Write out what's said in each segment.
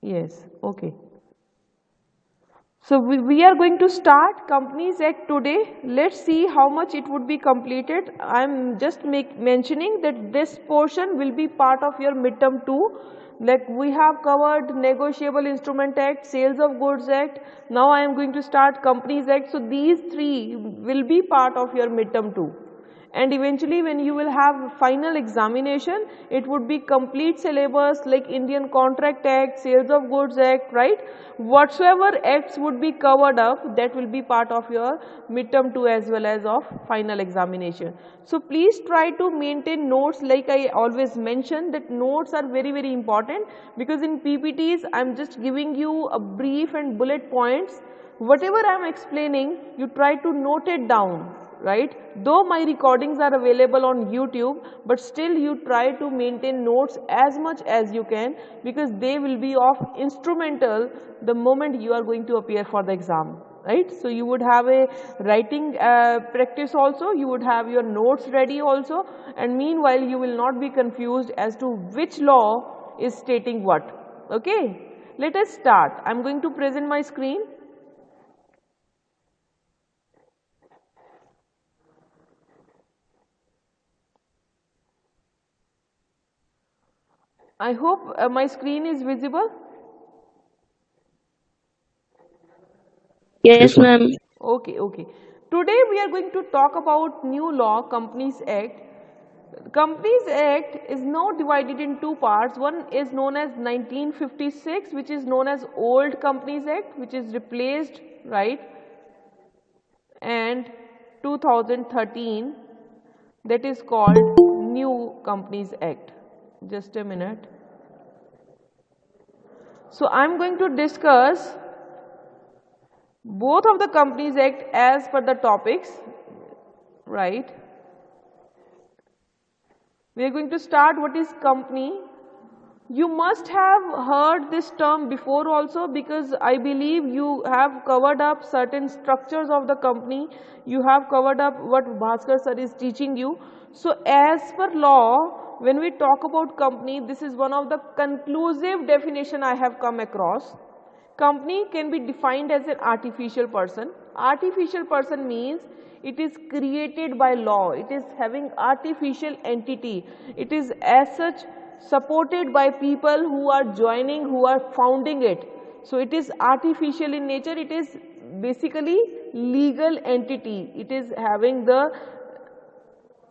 Yes, okay. So we are going to start Companies Act today. Let's see how much it would be completed. I'm just mentioning that this portion will be part of your midterm too. Like we have covered Negotiable Instrument Act, Sales of Goods Act. Now I am going to start Companies Act. So these three will be part of your midterm too. And eventually when you will have final examination, it would be complete syllabus like Indian Contract Act, Sales of Goods Act, right? Whatsoever acts would be covered up, that will be part of your midterm 2 as well as of final examination. So please try to maintain notes. Like I always mention that notes are very important, because in PPTs I am just giving you a brief and bullet points. Whatever I am explaining, you try to note it down, right? Though my recordings are available on YouTube, but still you try to maintain notes as much as you can, because they will be of instrumental the moment you are going to appear for the exam, right? So you would have a writing practice also, you would have your notes ready also, and meanwhile you will not be confused as to which law is stating what. Okay, let us start. I am going to present my screen. I hope my screen is visible. Yes, ma'am. Okay. Today we are going to talk about new law, Companies Act. Companies Act is now divided in two parts. One is known as 1956, which is known as Old Companies Act, which is replaced, right? And 2013, that is called New Companies Act. Just a minute. So I am going to discuss both of the Companies Act as per the topics, right? We are going to start what is company. You must have heard this term before also, because I believe you have covered up certain structures of the company. You have covered up what Bhaskar sir is teaching you. So as per law, when we talk about company, this is one of the conclusive definition I have come across. Company can be defined as an artificial person. Artificial person means it is created by law, it is having artificial entity, it is as such supported by people who are joining, who are founding it. So it is artificial in nature, it is basically legal entity, it is having the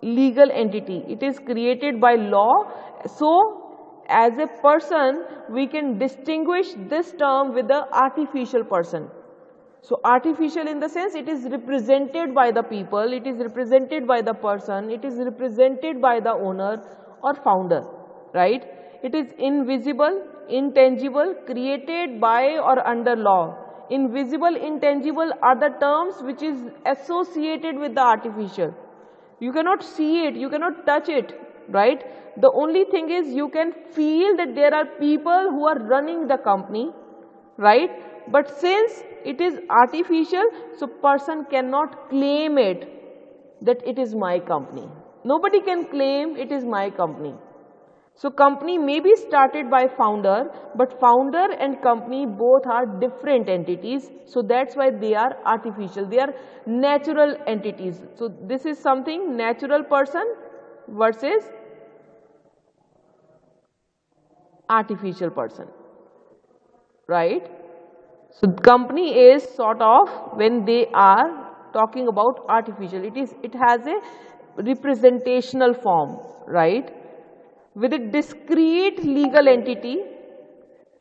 legal entity, it is created by law. So as a person we can distinguish this term with the artificial person. So artificial in the sense it is represented by the people, it is represented by the person, it is represented by the owner or founder, right? It is invisible, intangible, created by or under law. Invisible, intangible are the terms which is associated with the artificial. You cannot see it, you cannot touch it, right? The only thing is you can feel that there are people who are running the company, right? But since it is artificial, so person cannot claim it that it is my company. Nobody can claim it is my company. So company may be started by founder, but founder and company both are different entities. So that's why they are artificial, they are natural entities. So this is something, natural person versus artificial person, right? So company is sort of, when they are talking about artificial, it has a representational form, right? With a discrete legal entity,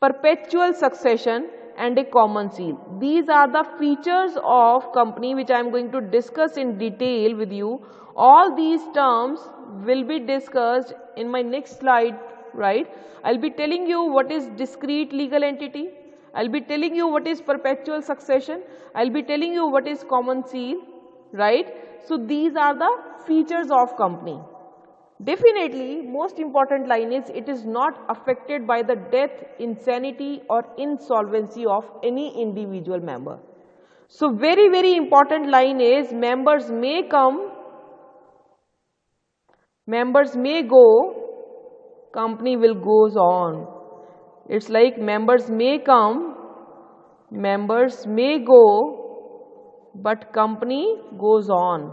perpetual succession and a common seal. These are the features of company which I am going to discuss in detail with you. All these terms will be discussed in my next slide, right? I'll be telling you what is discrete legal entity, I'll be telling you what is perpetual succession, I'll be telling you what is common seal, right? So these are the features of company. Definitely, most important line is it is not affected by the death, insanity or insolvency of any individual member. So very important line is members may come, members may go, company will goes on. It's like members may come, members may go, but company goes on.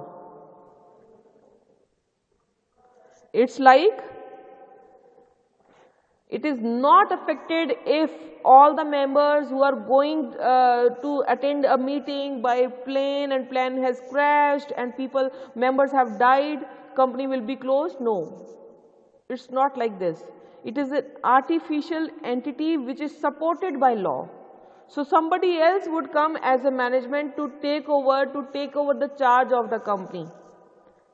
It's like it is not affected if all the members who are going to attend a meeting by plane and plane has crashed and members have died, company will be closed. No, it's not like this. It is an artificial entity which is supported by law. So somebody else would come as a management to take over the charge of the company,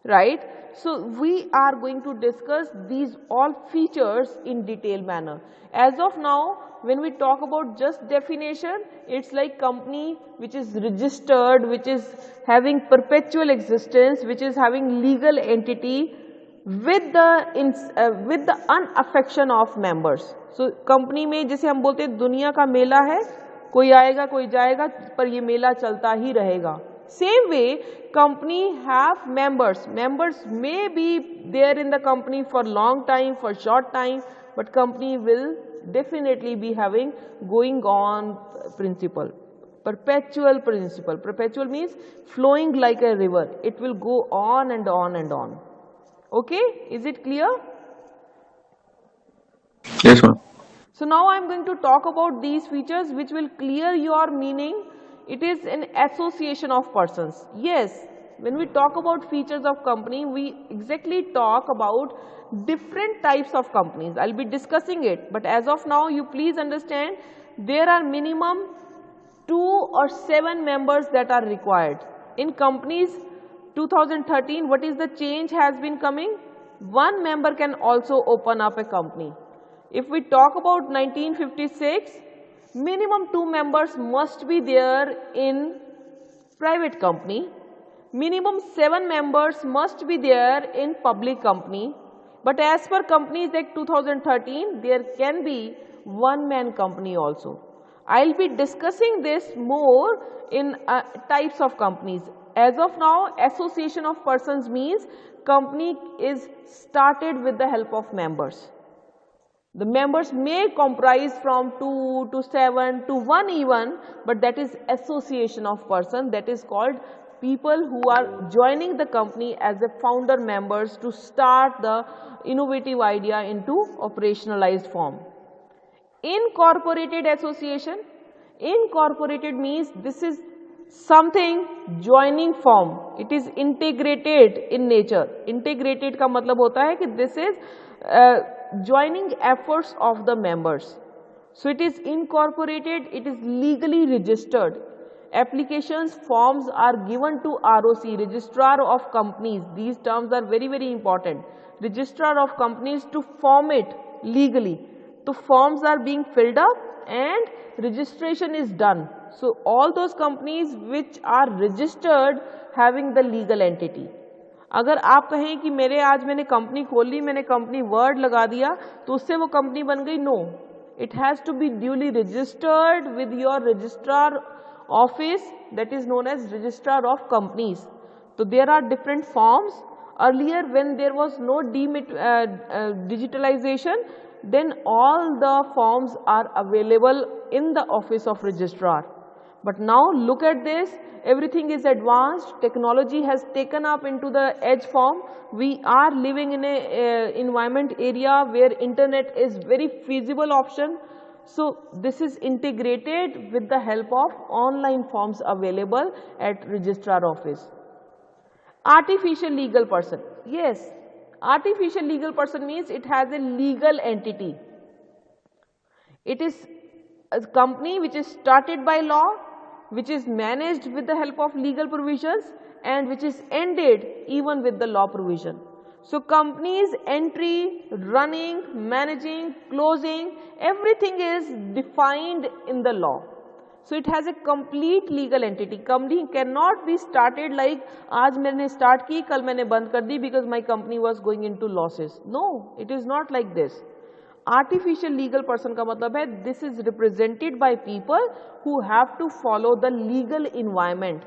right? So we are going to discuss these all features in detailed manner. As of now, when we talk about just definition, it's like company which is registered, which is having perpetual existence, which is having legal entity with the unaffection of members. So company में जैसे हम बोलते हैं दुनिया का मेला है, कोई आएगा कोई जाएगा पर ये मेला चलता ही रहेगा. Same way, company have members. Members may be there in the company for long time, for short time, but company will definitely be having going on principle, perpetual principle. Perpetual means flowing like a river. It will go on and on and on. Okay, is it clear? Yes, ma'am. So now I am going to talk about these features which will clear your meaning. It is an association of persons. Yes, when we talk about features of company, we exactly talk about different types of companies. I will be discussing it, but as of now you please understand there are minimum 2 or 7 members that are required. In companies 2013, what is the change has been coming? 1 member can also open up a company. If we talk about 1956, minimum 2 members must be there in private company. Minimum 7 members must be there in public company. But as per Companies Act 2013, there can be one-man company also. I will be discussing this more in types of companies. As of now, association of persons means company is started with the help of members. The members may comprise from 2 to 7 to 1 even, but that is association of person, that is called people who are joining the company as a founder members to start the innovative idea into operationalized form. Incorporated association, incorporated means this is something joining form, it is integrated in nature. Integrated का मतलब होता है कि this is joining efforts of the members. So it is incorporated, it is legally registered. Applications forms are given to ROC, registrar of companies. These terms are very important. Registrar of companies to form it legally. So forms are being filled up and registration is done. So all those companies which are registered having the legal entity. अगर आप कहें कि मैंने company खोल ली, मैंने company word लगा दिया तो उससे वो कंपनी बन गई, no, it has to be duly registered with your registrar office, that is known as registrar of companies. तो there are different forms. Earlier when there was no digitalization, then all the forms are available in the office of registrar. But now look at this, everything is advanced, technology has taken up into the edge form. We are living in a environment area where internet is very feasible option. So this is integrated with the help of online forms available at registrar office. Artificial legal person, yes, artificial legal person means it has a legal entity. It is a company which is started by law, which is managed with the help of legal provisions and which is ended even with the law provision. So companies entry, running, managing, closing, everything is defined in the law. So it has a complete legal entity. Company cannot be started like आज मैंने start की, कल मैंने बंद कर दी because my company was going into losses. No, it is not like this. Artificial legal person का मतलब है this is represented by people who have to follow the legal environment.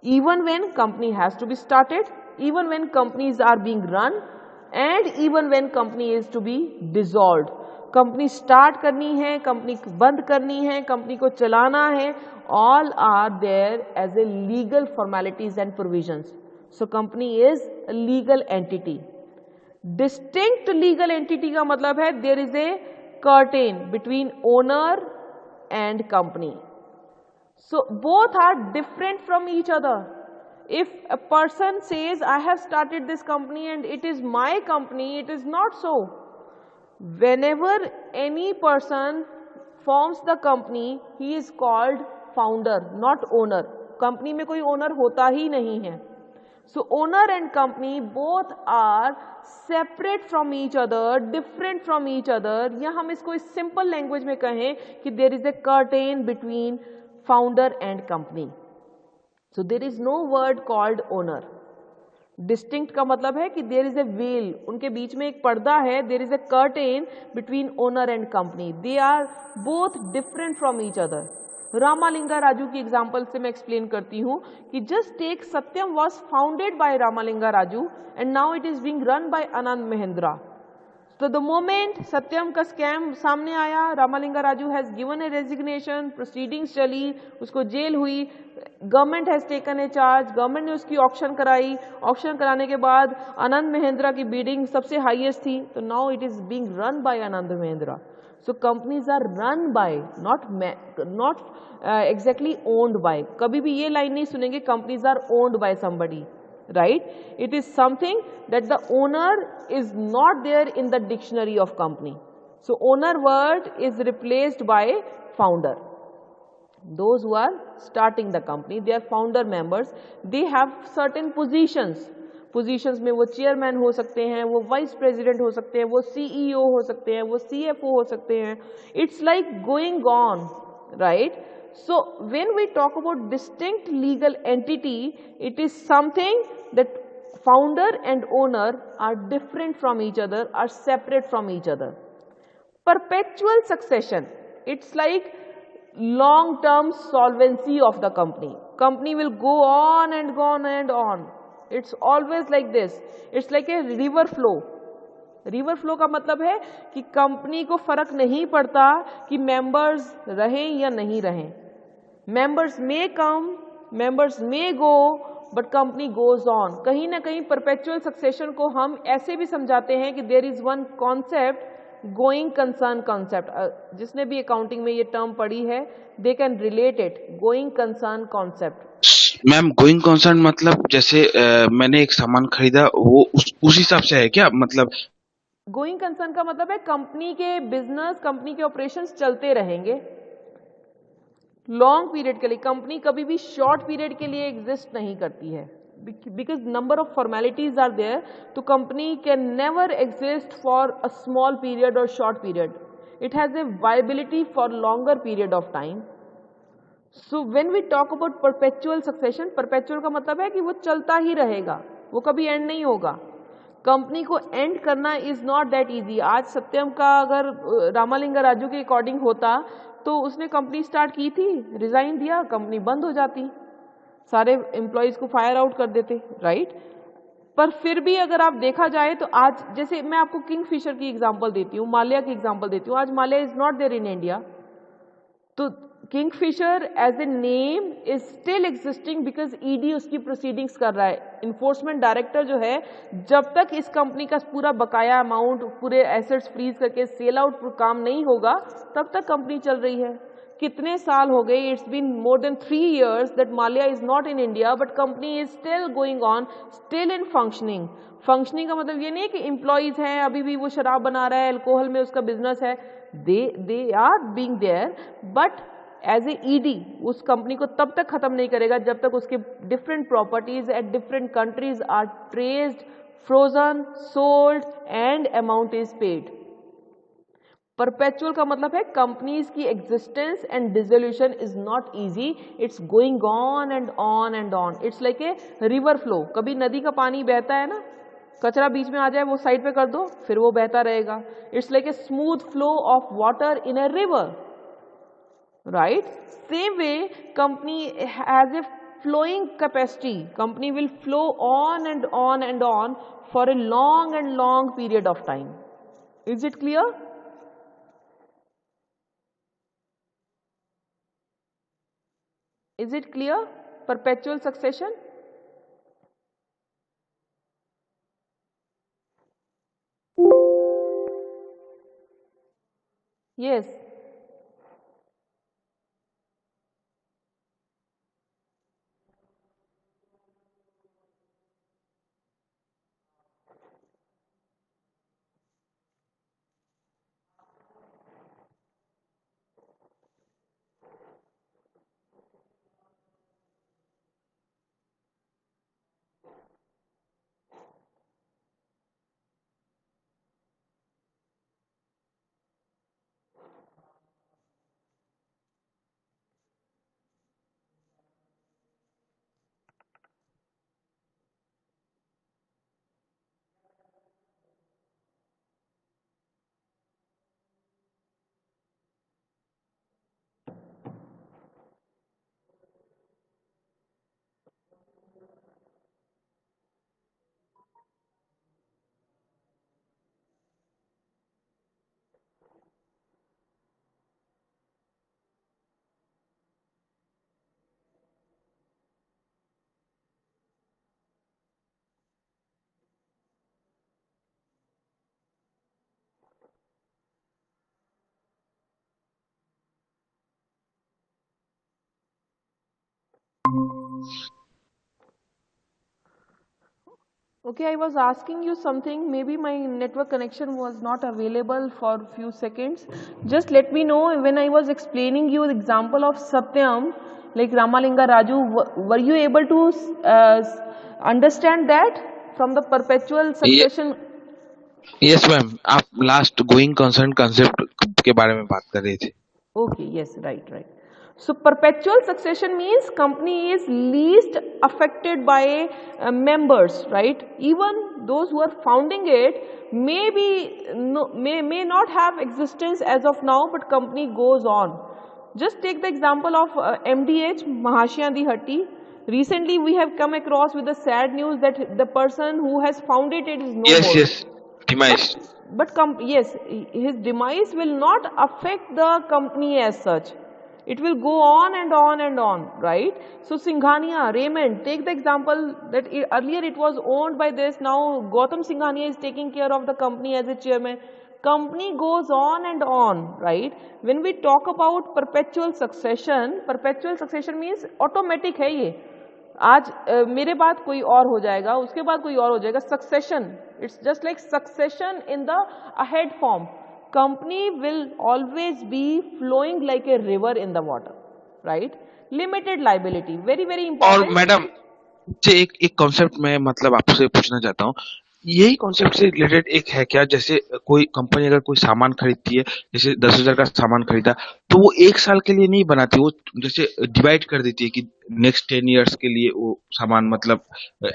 Even when company has to be started, even when companies are being run, and even when company is to be dissolved. Company start करनी है, company बंद करनी है, company को चलाना है, all are there as a legal formalities and provisions. So company is a legal entity. Distinct legal entity का मतलब है there is a curtain between owner and company. So both are different from each other. If a person says I have started this company and it is my company, it is not so. Whenever any person forms the company, he is called founder, not owner. Company में कोई owner होता ही नहीं है. So owner and company both are separate from each other, different from each other. या हम इसको इस simple language में कहें कि there is a curtain between founder and company. So there is no word called owner. Distinct का मतलब है कि there is a veil, उनके बीच में एक पर्दा है, there is a curtain between owner and company. They are both different from each other. Ramalinga Raju की एग्जाम्पल से मैं एक्सप्लेन करती हूँ कि just take Satyam was founded by Ramalinga Raju and now it is being run by Anand Mahindra. तो द मोमेंट सत्यम का scam सामने आया, Ramalinga Raju has given a resignation, proceedings चली, उसको जेल हुई, government has taken a charge, government ने उसकी ऑक्शन कराई, ऑक्शन कराने के बाद आनंद महिंद्रा की बिडिंग सबसे हाईएस्ट थी, तो now it is being run by Anand Mahindra. So companies are run by, not exactly owned by. कभी भी ये लाइन नहीं सुनेंगे companies are owned by somebody, right? It is something that the owner is not there in the dictionary of company. So owner word is replaced by founder. Those who are starting the company, they are founder members. They have certain positions. Positions में वो chairman हो सकते हैं, वो vice president हो सकते हैं, वो CEO हो सकते हैं, वो CFO हो सकते हैं. It's like going on, right? So when we talk about distinct legal entity, it is something that founder and owner are different from each other, are separate from each other. Perpetual succession, it's like long term solvency of the company. Company will go on and on and on. It's always like this. It's like a river flow. River flow का मतलब है कि company को फर्क नहीं पड़ता कि members रहें या नहीं रहें. Members may come, members may go, but company goes on. कहीं ना कहीं परपेचुअल सक्सेशन को हम ऐसे भी समझाते हैं कि there is one concept, going concern concept. जिसने भी अकाउंटिंग में ये टर्म पढ़ी है, they can relate it, going concern concept. Ma'am going concern मतलब जैसे मैंने एक सामान खरीदा वो उस हिसाब से है क्या? मतलब गोइंग कंसर्न का मतलब है कंपनी के बिजनेस, कंपनी के ऑपरेशंस चलते रहेंगे लॉन्ग पीरियड के लिए. कंपनी कभी भी शॉर्ट पीरियड के लिए एग्जिस्ट नहीं करती है, because number of formalities are there. तो company can never exist for a small period और short period. It has a viability for longer period of time. So when we talk about perpetual succession, perpetual का मतलब है कि वो चलता ही रहेगा, वो कभी एंड नहीं होगा. कंपनी को एंड करना इज नॉट दैट इजी. आज सत्यम का अगर रामालिंगा राजू के अकॉर्डिंग होता तो उसने कंपनी स्टार्ट की थी, रिजाइन दिया, कंपनी बंद हो जाती, सारे एम्प्लॉयज को फायर आउट कर देते, राइट? पर फिर भी अगर आप देखा जाए तो आज, जैसे मैं आपको किंगफिशर की एग्जांपल देती हूँ, माल्या की एग्जांपल देती हूँ. आज Mallya is not there in India, तो Kingfisher as a name is still existing because ED उसकी प्रोसीडिंग्स कर रहा है. इन्फोर्समेंट डायरेक्टर जो है, जब तक इस कंपनी का पूरा बकाया अमाउंट, पूरे एसेट्स फ्रीज करके सेल आउट काम नहीं होगा, तब तक कंपनी चल रही है. कितने साल हो गए? It's been more than 3 years that Mallya is not in India, but company is still going on, still in functioning. Functioning का मतलब ये नहीं कि एम्प्लॉयज हैं, अभी भी वो शराब बना रहा है, अल्कोहल में उसका बिजनेस है, they are being there, but as a ED उस कंपनी को तब तक खत्म नहीं करेगा जब तक उसके different properties at different countries are traced, frozen, sold and amount is paid. Perpetual का मतलब है कंपनीज की existence and dissolution is not easy, it's going on and on and on. It's like a river flow. कभी नदी का पानी बहता है ना, कचरा बीच में आ जाए वो साइड पे कर दो, फिर वो बहता रहेगा. It's like a smooth flow of water in a river, right? Same way, company has a flowing capacity. Company will flow on and on and on for a long and long period of time. Is it clear? Is it clear? Perpetual succession. Yes. Okay, I was asking you something. Maybe my network connection was not available for few seconds. Just let me know when I was explaining you the example of Satyam, like Ramalinga Raju, were you able to understand that from the perpetual ये succession? Yes ma'am, आप last going concern concept के बारे में बात कर रहे थे। Okay, yes, right, right. So perpetual succession means company is least affected by members, right? Even those who are founding it may not have existence as of now, but company goes on. Just take the example of MDH Mahashya Hatti. Recently, we have come across with the sad news that the person who has founded it is no yes more. Yes, But demise. yes, his demise will not affect the company as such. It will go on and on and on, right? So Singhania, Raymond, take the example that earlier it was owned by this. Now Gautam Singhania is taking care of the company as a chairman. Company goes on and on, right? When we talk about perpetual succession means automatic है ये. आज मेरे बाद कोई और हो जाएगा, उसके बाद कोई और हो जाएगा. Succession, it's just like succession in the ahead form. Company will always be flowing like a river in the water, right? Limited liability, very very और इंपॉर्टेंट. मैडम से एक कॉन्सेप्ट मैं मतलब आपसे पूछना चाहता हूँ, यही कॉन्सेप्ट से रिलेटेड एक है क्या, जैसे कोई कंपनी अगर कोई सामान खरीदती है, जैसे 10,000 का सामान खरीदा, तो वो एक साल के लिए नहीं बनाती, वो जैसे डिवाइड कर देती है कि नेक्स्ट 10 ईयर्स के लिए वो सामान मतलब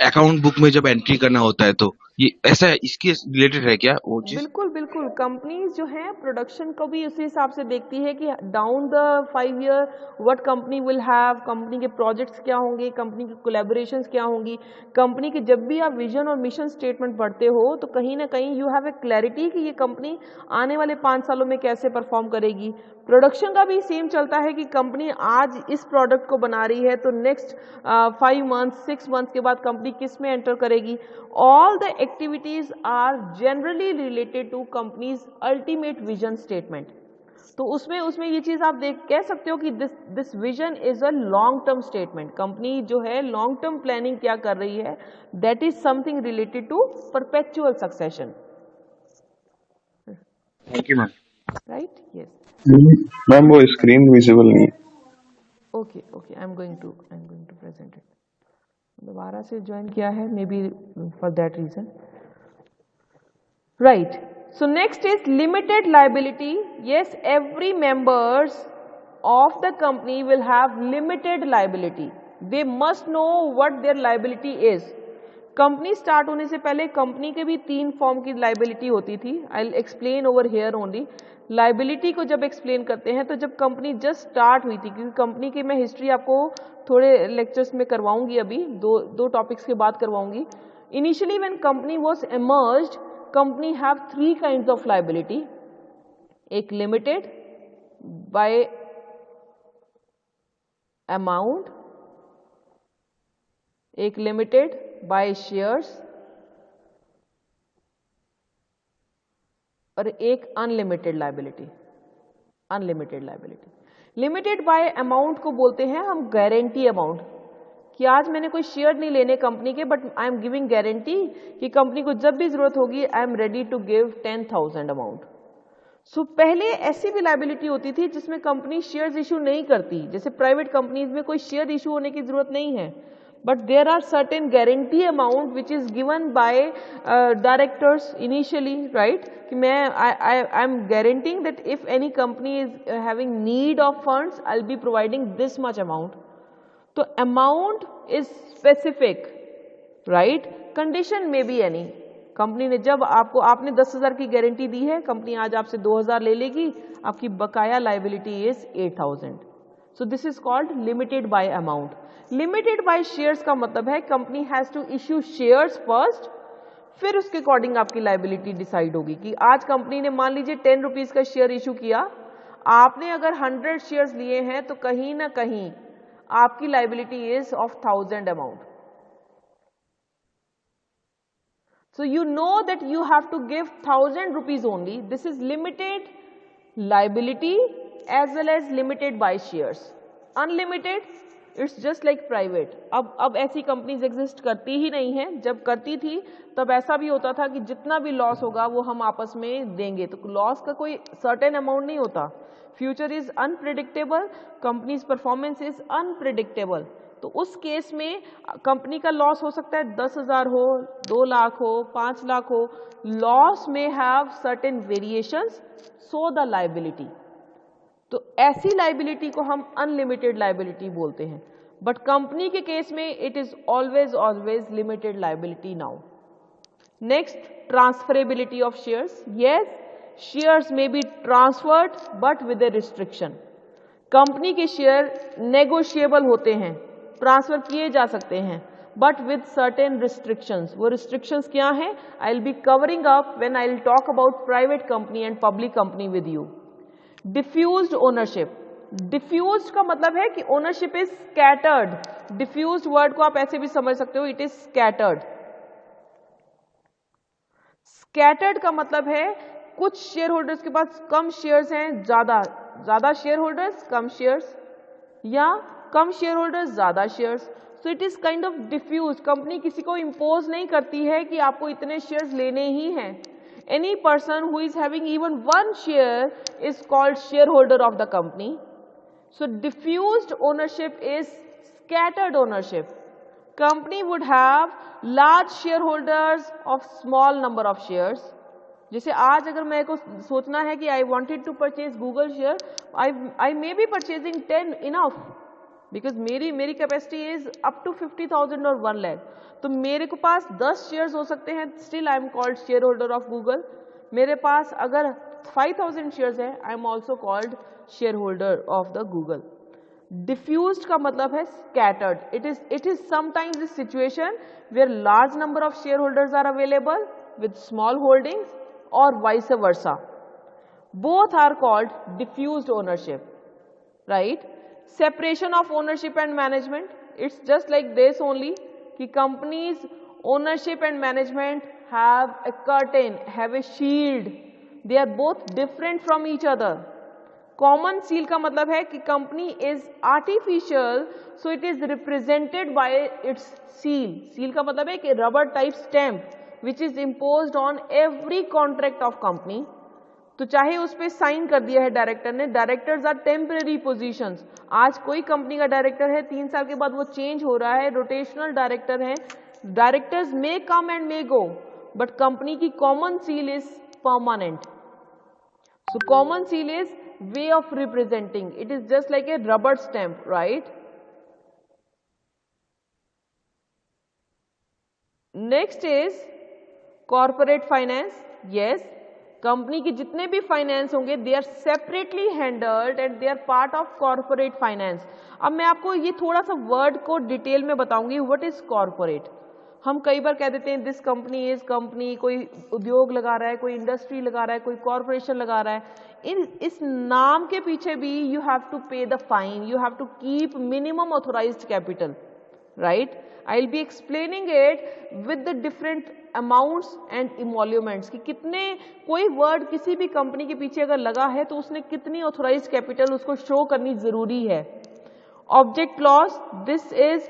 अकाउंट बुक में जब एंट्री करना होता है, तो ये ऐसा है, इसके रिलेटेड है क्या वो चीज? बिल्कुल बिल्कुल. कंपनीज जो हैं प्रोडक्शन को भी उसी हिसाब से देखती है कि down the 5 year what company will have, company के प्रोजेक्ट्स क्या होंगे, कंपनी की कोलैबोरेशंस क्या होंगी. कंपनी की जब भी आप विजन और मिशन स्टेटमेंट पढ़ते हो तो कहीं ना कहीं यू हैव ए क्लैरिटी कि ये कंपनी आने वाले 5 सालों में कैसे परफॉर्म करेगी. प्रोडक्शन का भी सेम चलता है कि कंपनी आज इस प्रोडक्ट को बना रही है तो नेक्स्ट 5 मंथ्स 6 मंथ्स के बाद कंपनी किस में एंटर करेगी. All the activities are generally related to companies ultimate vision statement. तो उसमें उसमें ये चीज आप देख कह सकते हो कि this vision is a long term statement. Company जो है लॉन्ग टर्म प्लानिंग क्या कर रही है, that is something related to perpetual succession, thank you ma'am. Right? Yes. Ma'am वो स्क्रीन विजिबल नहीं है। Okay okay, I am going to present it. दोबारा से ज्वाइन किया है, may be for that reason, right? So next is limited liability. Yes, every members of the company will have limited liability. They must know what their liability is. Company start होने से पहले company के भी 3 form की liability होती थी. I will explain over here only. Liability को जब एक्सप्लेन करते हैं तो जब कंपनी जस्ट स्टार्ट हुई थी, क्योंकि कंपनी की मैं हिस्ट्री आपको थोड़े लेक्चर्स में करवाऊंगी, अभी दो टॉपिक्स के बाद करवाऊंगी. Initially when company was emerged, company have 3 kinds of liability. एक limited by अमाउंट, एक लिमिटेड बाय शेयर्स और एक unlimited liability. Unlimited liability, limited by amount को बोलते हैं हम गारंटी अमाउंट, कि आज मैंने कोई शेयर नहीं लेने कंपनी के, but I am giving guarantee कि कंपनी को जब भी जरूरत होगी I am ready to give 10,000 amount. So पहले ऐसी भी लायबिलिटी होती थी जिसमें कंपनी शेयर्स इशू नहीं करती, जैसे प्राइवेट कंपनीज में कोई शेयर इशू होने की जरूरत नहीं है, but there are certain guarantee amount which is given by directors initially, right? कि मैं I am guaranteeing that if any company is having need of funds, I'll be providing this much amount. तो amount is specific, right? Condition may be any. Company ने जब आपने 10,000 की guarantee दी है, company आज आपसे 2,000 ले लेगी, आपकी बकाया liability is 8,000. So this is called limited by amount. Limited by shares का मतलब है company has to issue shares first, फिर उसके अकॉर्डिंग आपकी लायबिलिटी डिसाइड होगी कि आज कंपनी ने मान लीजिए 10 रुपीज का शेयर इशू किया, आपने अगर 100 शेयर्स लिए हैं तो कहीं ना कहीं आपकी liability is of 1,000 amount. So you know that you have to give 1,000 rupees only. This is limited liability as well as limited by shares. Unlimited, it's just like private. अब ऐसी कंपनीज एग्जिस्ट करती ही नहीं है. जब करती थी तब ऐसा भी होता था कि जितना भी लॉस होगा वो हम आपस में देंगे, तो लॉस का कोई सर्टेन अमाउंट नहीं होता. Future is unpredictable, companies performance is unpredictable. तो उस केस में कंपनी का लॉस हो सकता है 10,000 हो, 2 लाख हो, 5 लाख हो. लॉस में have certain variations, so the liability. तो ऐसी लायबिलिटी को हम अनलिमिटेड लायबिलिटी बोलते हैं. बट कंपनी के केस में it is always limited liability now. Next, transferability of shares. Yes, shares में be transferred but with a restriction. Company के शेयर नेगोशिएबल होते हैं, ट्रांसफर किए जा सकते हैं, बट विद सर्टेन रिस्ट्रिक्शंस. वो रिस्ट्रिक्शंस क्या हैं? I will be covering up when I will talk about private company and public company with you. Diffused ownership. Diffused का मतलब है कि ownership is scattered. Diffused word को आप ऐसे भी समझ सकते हो, इट इज स्कैटर्ड. स्कैटर्ड का मतलब है कुछ शेयर होल्डर्स के पास कम शेयर्स हैं, ज्यादा शेयर होल्डर्स कम शेयर्स, या कम शेयर होल्डर्स ज्यादा shares. So it is kind of diffuse. Company किसी को इंपोज नहीं करती है कि आपको इतने शेयर्स लेने ही हैं. Any person who is having even 1 share is called share holder of the company. So diffused ownership is scattered ownership. Company would have large share holders of small number of shares. जैसे आज अगर मेरे को सोचना है कि I wanted to purchase Google share, I may be purchasing 10 enough, because मेरी capacity is up to 50,000 और 1 लाख. तो मेरे को पास 10 शेयर्स हो सकते हैं, still I am called share holder of Google. मेरे पास अगर 5,000 शेयर्स है, I am also called share holder of the Google. Diffused का मतलब है scattered. It is sometimes this situation where large number of share holders are available with small holdings or vice versa. Both are called diffused ownership, right? Separation of ownership and management, it's just like this only कि companies ownership and management have a curtain, have a shield. They are both different from each other. Common seal का मतलब है कि company is artificial, so it is represented by its seal. Seal का मतलब है कि rubber type stamp which is imposed on every contract of company. तो चाहे उस पर साइन कर दिया है डायरेक्टर ने. Directors are temporary positions. आज कोई कंपनी का डायरेक्टर है, 3 साल के बाद वो चेंज हो रहा है, रोटेशनल डायरेक्टर है. Directors may come and may go, but company की common seal is permanent. So common seal is way of representing. It is just like a rubber stamp, right? Next is corporate finance. Yes, company के जितने भी finance होंगे they are separately handled and they are part of corporate finance. अब मैं आपको ये थोड़ा सा वर्ड को डिटेल में बताऊंगी. What is corporate? हम कई बार कह देते हैं दिस कंपनी इज कंपनी, कोई उद्योग लगा रहा है, कोई इंडस्ट्री लगा रहा है, कोई कॉरपोरेशन लगा रहा है। इस नाम के पीछे भी you have to pay the fine, you have to keep minimum authorised capital, right. I will be explaining it with the different amounts and emoluments कि कितने, कोई वर्ड किसी भी कंपनी के पीछे अगर लगा है तो उसने कितनी ऑथोराइज्ड कैपिटल उसको शो करनी जरूरी है। Object clause, this is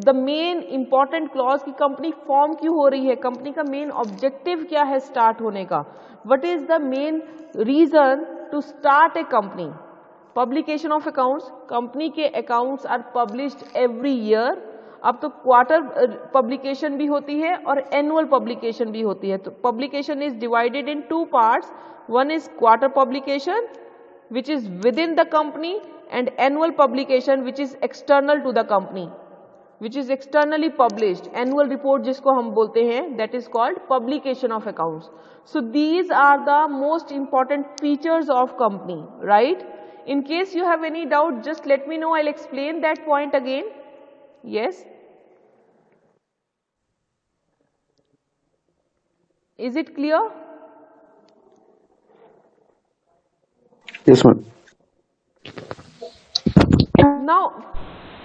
the main important clause कि कंपनी फॉर्म क्यों हो रही है, कंपनी का मेन ऑब्जेक्टिव क्या है स्टार्ट होने का, what is the main reason to start a company. Publication of accounts, company के accounts are published every year. अब तो क्वार्टर पब्लिकेशन भी होती है और एनुअल पब्लिकेशन भी होती है। तो publication is divided in two parts, one is quarter publication which is within the company and annual publication which is external to the company, which is externally published, annual report जिसको हम बोलते हैं, that is called publication of accounts. So these are the most important features of company, right? In case you have any doubt, just let me know, I'll explain that point again. Yes, is it clear? Yes, ma'am. Now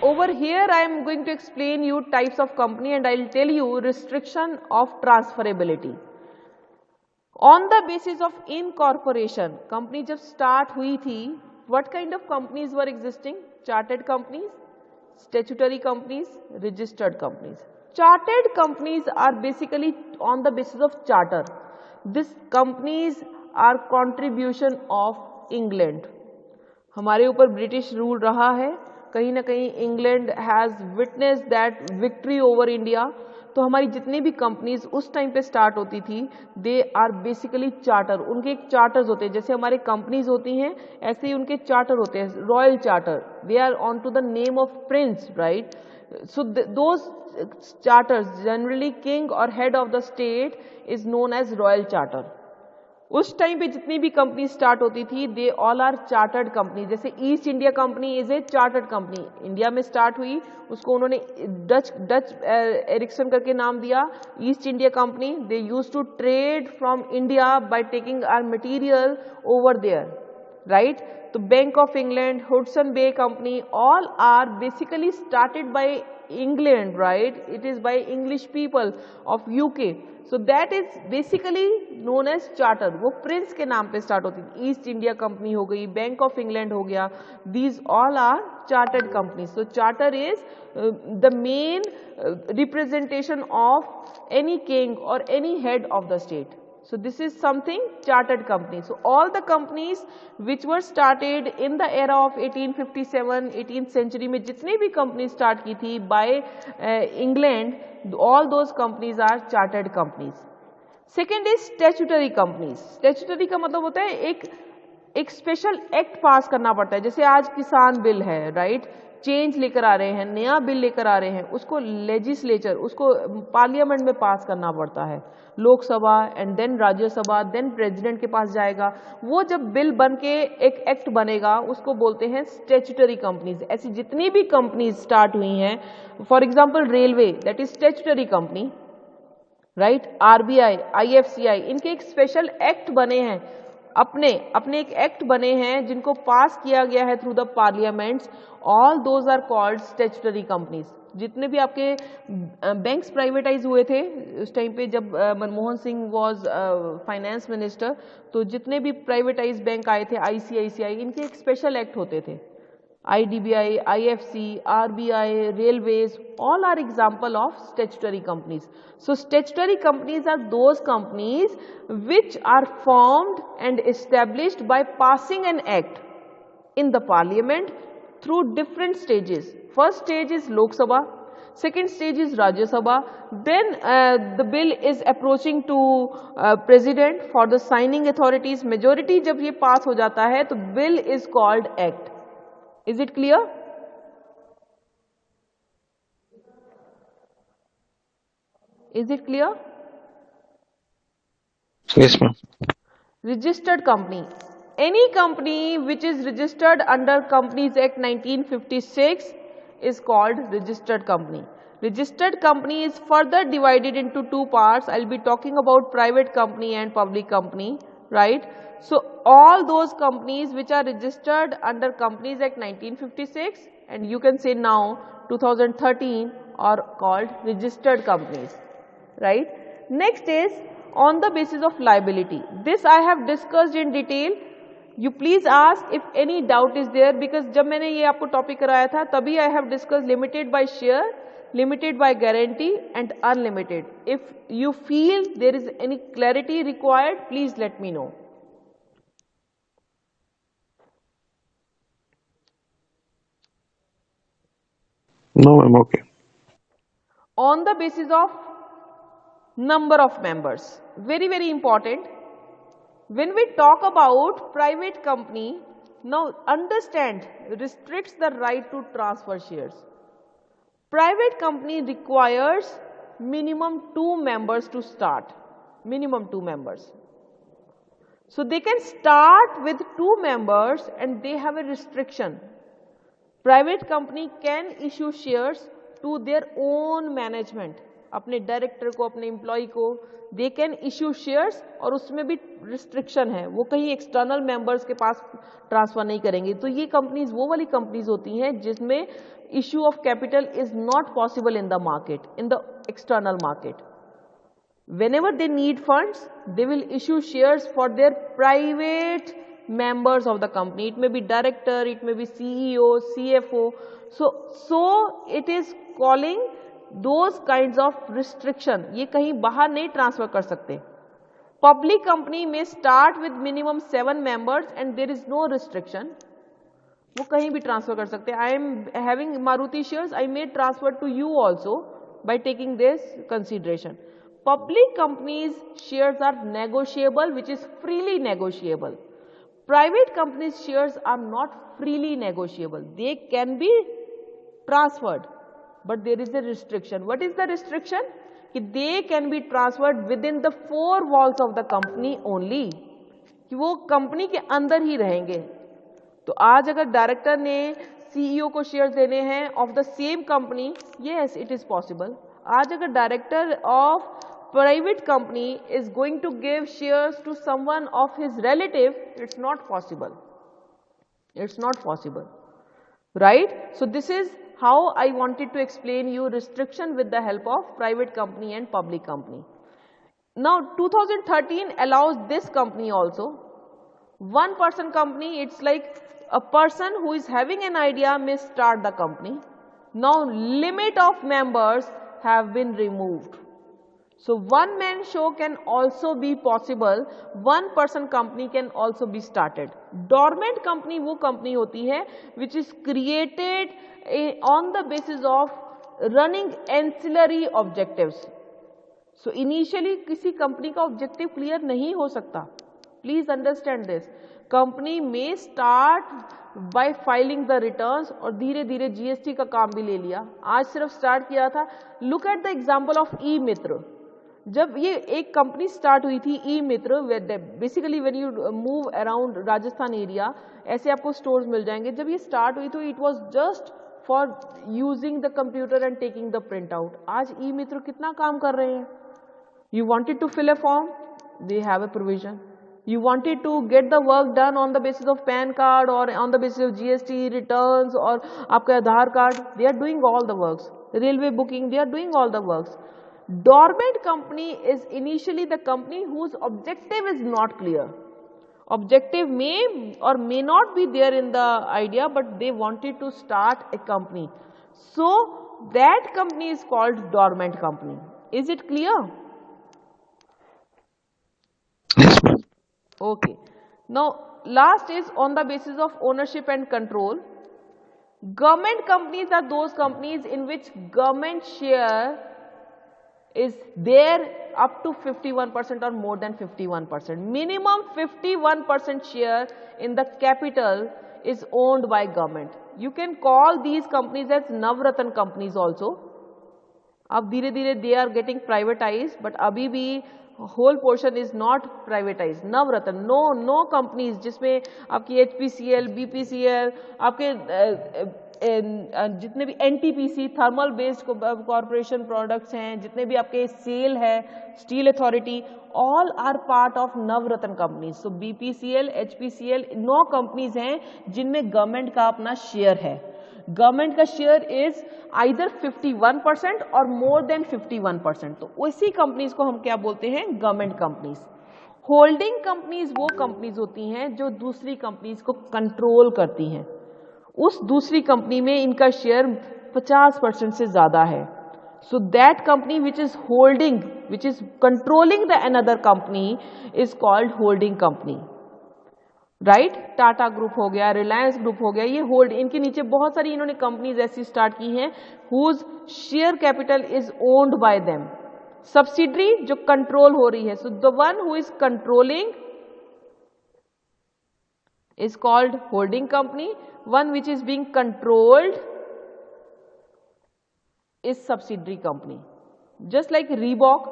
over here I am going to explain you types of company and I will tell you restriction of transferability. On the basis of incorporation, company जब start हुई थी, what kind of companies were existing? Chartered companies, statutory companies, registered companies. Chartered companies are basically on the basis of charter. These companies are contribution of England. हमारे ऊपर British rule रहा है, कहीं ना कहीं England has witness that victory over India. तो हमारी जितनी भी कंपनीज उस टाइम पे स्टार्ट होती थी, दे आर बेसिकली चार्टर, उनके एक चार्टर्स होते हैं, जैसे हमारे कंपनीज होती हैं ऐसे ही उनके चार्टर होते हैं, royal charter, they are on to the name of prince, right. So those charters, generally king और head of the state is known as royal charter. उस टाइम पे जितनी भी कंपनी स्टार्ट होती थी, they all are chartered company. जैसे East India company is a chartered company, India में start हुई, उसको उन्होंने डच एरिक्सन करके नाम दिया, East India company. They use to trade from India by taking our material over there, right. तो bank of England, Hudson bay company, all are basically started by England, right. It is by English people of UK. So that is basically known as charter, वो prince के नाम पे start होती थी। East India company हो गई, bank of England हो गया, these all are chartered company. So charter is the main representation of any king और any head of the state. So this is something chartered company. So all the companies which were started in the era of 1857, 18th century में जितनी भी company start की थी by England, all those companies are chartered companies. Second is statutory companies. Statutory का मतलब होता है एक स्पेशल एक्ट पास करना पड़ता है। जैसे आज किसान बिल है, राइट, चेंज लेकर आ रहे हैं, नया बिल लेकर आ रहे हैं, उसको लेजिस्लेचर, उसको पार्लियामेंट में पास करना पड़ता है, Lok Sabha and then Rajya Sabha, then president के पास जाएगा। वो जब बिल बन के एक एक्ट बनेगा उसको बोलते हैं स्टैट्यूटरी कंपनीज। ऐसी जितनी भी कंपनीज स्टार्ट हुई हैं, for example railway, that is statutory company, right. RBI, IFCI, इनके एक स्पेशल एक्ट बने हैं, अपने एक एक्ट बने हैं जिनको पास किया गया है through the parliaments. All those are called statutory companies. जितने भी आपके बैंक्स प्राइवेटाइज हुए थे उस टाइम पे, जब Manmohan Singh was finance minister, तो जितने भी प्राइवेटाइज बैंक आए थे, आईसीआईसीआई, इनके एक स्पेशल एक्ट होते थे। IDBI, IFC, RBI, railways, all are example of statutory companies. So statutory companies are those companies which are formed and established by passing an act in the parliament through different stages. First stage is Lok Sabha, second stage is Rajya Sabha, then the bill is approaching to president for the signing authorities. Majority जब ये pass हो जाता है तो bill is called act. Is it clear? Is it clear? Yes, ma'am. Registered company. Any company which is registered under Companies Act 1956 is called registered company. Registered company is further divided into two parts. I'll be talking about private company and public company, right? So all those companies which are registered under Companies Act 1956 and you can say now 2013 are called registered companies, right? Next is on the basis of liability. This I have discussed in detail. You please ask if any doubt is there, because जब मैंने ये आपको topic कराया था तभी I have discussed limited by share, limited by guarantee and unlimited. If you feel there is any clarity required, please let me know. No, I'm okay. On the basis of number of members, very very important. When we talk about private company, now understand, restricts the right to transfer shares. Private company requires minimum 2 members to start, minimum 2 members. So they can start with 2 members and they have a restriction. Private company can issue shares to their own management, अपने director को, अपने employ को they can issue shares, और उसमें भी restriction है, वो कहीं एक्सटर्नल मेंबर्स के पास ट्रांसफर नहीं करेंगे. तो ये कंपनीज वो वाली कंपनीज होती हैं जिसमें issue of capital is not possible in the market, in the external market. Whenever they need funds, they will issue shares for their private members of the company. It may be director, it may be CEO, CFO. So it is calling those kinds of restriction. ये कहीं बाहर नहीं transfer कर सकते. Public company may start with minimum 7 members and there is no restriction. वो कहीं भी transfer कर सकते. I am having Maruti shares, I may transfer to you also by taking this consideration. Public companies shares are negotiable, which is freely negotiable. Private companies shares are not freely negotiable. They can be transferred, but there is a restriction. What is the restriction? कि they can be transferred within the 4 walls of the company only. कि वो company के अंदर ही रहेंगे. तो आज अगर director ने सीईओ को शेयर्स देने हैं of the same company, yes it is possible. आज अगर director of private company is going to give shares to someone of his relative, it's not possible. It's not possible, right? So this is how I wanted to explain you restriction with the help of private company and public company. Now 2013 allows this company also. One person company, it's like a person who is having an idea may start the company. Now limit of members have been removed. So one man show can also be possible, one person company can also be started. Dormant company वो company होती है which is created on the basis of running ancillary objectives. So initially किसी company का objective clear नहीं हो सकता. Please understand this. Company may start by filing the returns और धीरे धीरे GST का काम भी ले लिया. आज सिर्फ start किया था. Look at the example of e-मित्र. जब ये एक कंपनी स्टार्ट हुई थी E Mitra, basically when you move around Rajasthan area ऐसे आपको स्टोर्स मिल जाएंगे. जब ये स्टार्ट हुई तो it was just for using the computer and taking the print out. आज ई मित्र कितना काम कर रहे हैं. You wanted to fill a form, they have a provision. You wanted to get the work done on the basis of PAN card or on the basis of GST returns or आपका आधार card, they are doing all the works. Railway booking, they are doing all the works. Dormant company is initially the company whose objective is not clear. Objective may or may not be there in the idea, but they wanted to start a company. So that company is called dormant company. Is it clear? Yes, ma'am. Okay. Now last is on the basis of ownership and control. Government companies are those companies in which government share is there up to 51% or more than 51%. Minimum 51% share in the capital is owned by government. You can call these companies as Navratan companies also. अब धीरे धीरे they are getting privatized, but अभी भी whole portion is not privatized. Navratna, no companies जिसमें आपकी HPCL, BPCL, आपके जितने भी NTPC thermal based corporation products हैं, जितने भी आपके सेल है, steel authority, all are part of Navratna companies. So BPCL, HPCL 9 companies हैं जिनमें गवर्नमेंट का अपना शेयर है. गवर्नमेंट का शेयर इज आइदर 51% और मोर देन 51%. तो उसी कंपनीज को हम क्या बोलते हैं? Government companies. होल्डिंग कंपनीज वो कंपनीज होती हैं जो दूसरी कंपनीज को कंट्रोल करती हैं. उस दूसरी कंपनी में इनका शेयर 50% से ज्यादा है. So that company which is holding, which is controlling the another company is called holding company. Right? Tata group हो गया, रिलायंस ग्रुप हो गया, ये होल्ड, इनके नीचे बहुत सारी इन्होंने कंपनीज ऐसी स्टार्ट की हैं whose share capital is owned by them. Subsidiary जो कंट्रोल हो रही है. So the one who is controlling is called holding company. One which is being controlled is subsidiary company. Just like Reebok.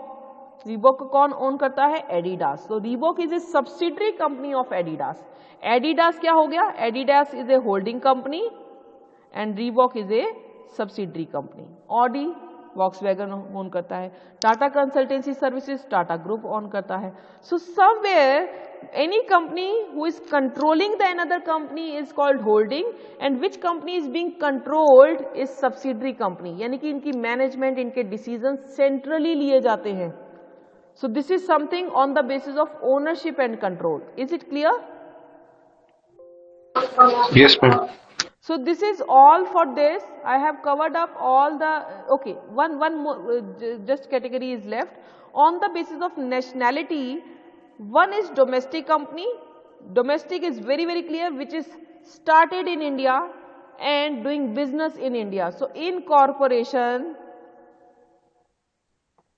Reebok को कौन own करता है? Adidas. So Reebok is a subsidiary company of Adidas. Adidas क्या हो गया? Adidas is a holding company and Reebok is a subsidiary company. Audi Volkswagen own करता है. Tata consultancy services Tata group own करता है. So somewhere any company who is controlling the another company is called holding and which company is being controlled is subsidiary company. यानी कि इनकी management, इनके decision centrally लिए जाते हैं. So this is something on the basis of ownership and control. Is it clear? Yes, ma'am. So this is all for this. I have covered up all the, okay, one more just category is left. On the basis of nationality, one is domestic company. Domestic is very clear, which is started in India and doing business in India. So incorporation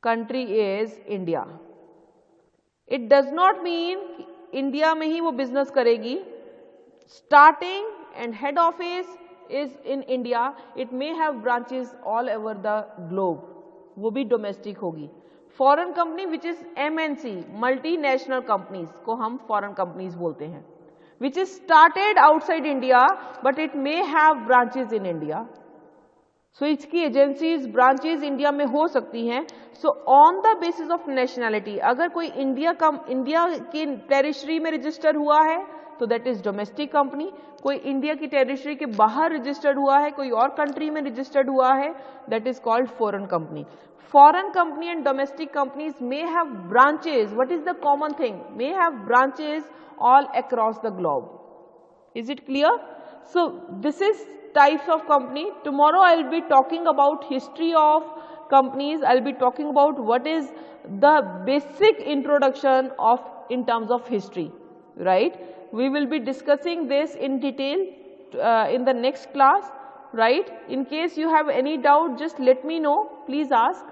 country is India. It does not mean India में ही वो business करेगी. Starting and head office is in India. It may have branches all over the globe. वो भी domestic होगी. Foreign company which is MNC, multinational companies को हम foreign companies बोलते हैं. Which is started outside India but it may have branches in India. So इसकी agencies, branches India में हो सकती हैं. So on the basis of nationality, अगर कोई इंडिया की टेरिटरी में रजिस्टर हुआ है तो दैट इज डोमेस्टिक कंपनी. कोई इंडिया की टेरिटरी के बाहर रजिस्टर्ड हुआ है, कोई और कंट्री में रजिस्टर्ड हुआ है, that is called foreign company. Foreign company and domestic companies may have branches. What is the common thing? May have branches all across the globe. Is it clear? So this is types of company. Tomorrow I will be talking about history of companies. I will be talking about what is the basic introduction of in terms of history. Right? We will be discussing this in detail in the next class. Right? In case you have any doubt, just let me know. Please ask.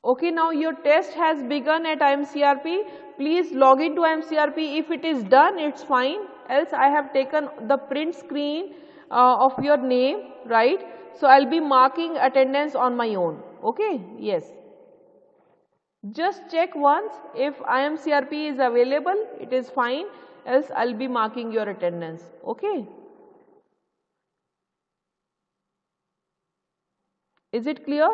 Okay, now your test has begun at IMCRP. Please log into IMCRP. If it is done, it's fine. Else I have taken the print screen of your name, right? So I'll be marking attendance on my own. Okay, yes. Just check once if IMCRP is available, it is fine. Else I'll be marking your attendance. Okay. Is it clear?